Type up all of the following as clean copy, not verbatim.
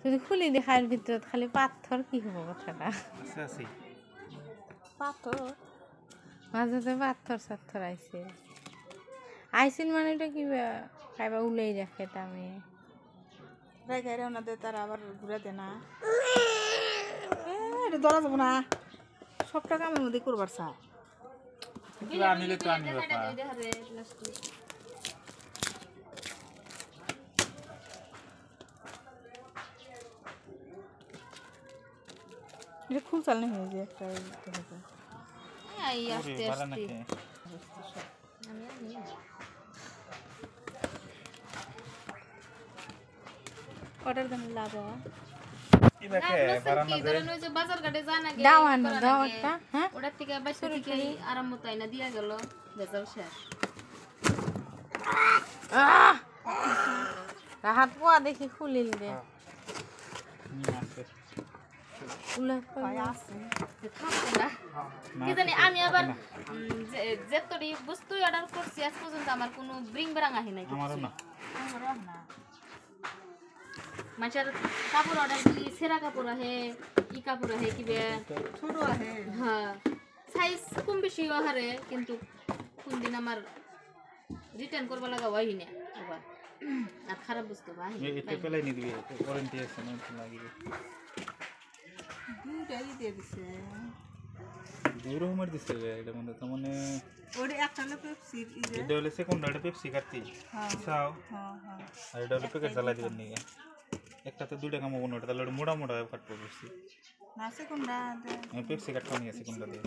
যদি খুলি দেখার ভিতর খালি পাথর কি হবো কথাটা পাথর মাঝে পাথর সাথর আইছিল মানে এটা কি খাইবা উলেই রাখে আমি গাইরে ওনাদের তারা আবার ঘুরে দে না এটা ধরা যাবো না সব টাকা আমার মধ্যে করবার চায় এটা খুব চালনি হয়ে যায় একটা অর্ডার দেন লাভ হাত পোয়া দেখি খুলিল দে আমি আবার যেতটি বস্তু অর্ডার করছি আজ পর্যন্ত আমার কোনো ব্রিং বেরাং আহি নাই মানুষের কাপড় অর্ডার দিলি সেরা কাপড় আহে ই কাপড় আহে কিবে ছোট আহে হ্যাঁ সাইজ কম বেশি আহারে কিন্তু কোন দিন আমার রিটার্ন করবা লাগা হয় না আবার আর খারাপ বস্তু ভাই এতে পেলাই নি দিবি ওয়ারেন্টি আছে না লাগিবে দুটাই দিয়ে দিছে দূর হোমার দিছে এটা মানে ওরে একটা হলো পেপসি এটা হলো সেকেন্ডারটা পেপসি কাটতি চাও আর এটা হলো প্যাকেট জ্বালাই দিবেন নিয়ে একটাতে দুইটা কাম হবো না ওটা তাহলে মোটা মোটা কাটবো পেপসি না সেকেন্ডা পেপসি কাটতে নিয়ে সেকেন্ডার দিয়ে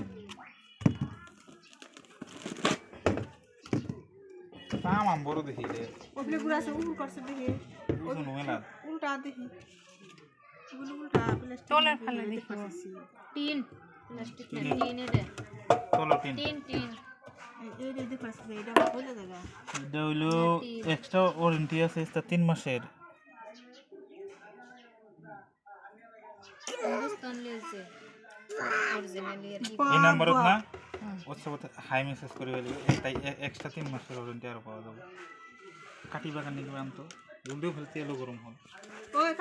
তামাম বড় দেখি রে ওপরে পুরা সব উল করছে দেখি ওজন মেলা উল্টা দেখি এগুলো উল্টা প্লাস্টিক টলের ফেলে দেখি টিন প্লাস্টিক না টিন এটা চলো টিন টিন এই দেখতে পাচ্ছি এটা বলে দেগা এটা হলো এক্সট্রা ওয়ারেন্টি আছে এটা 3 মাসের হিন্দুস্তান লেছে অরিজিনালি এই নাম্বারত না WhatsApp হাই মেসেজ করে দিলে তাই এক্সট্রা 3 মাসের ওয়ারেন্টি আর পাওয়া যাবে কাটি বাগান নিয়ে আনতো জলদি ফেলতে এলো গরম হল ওই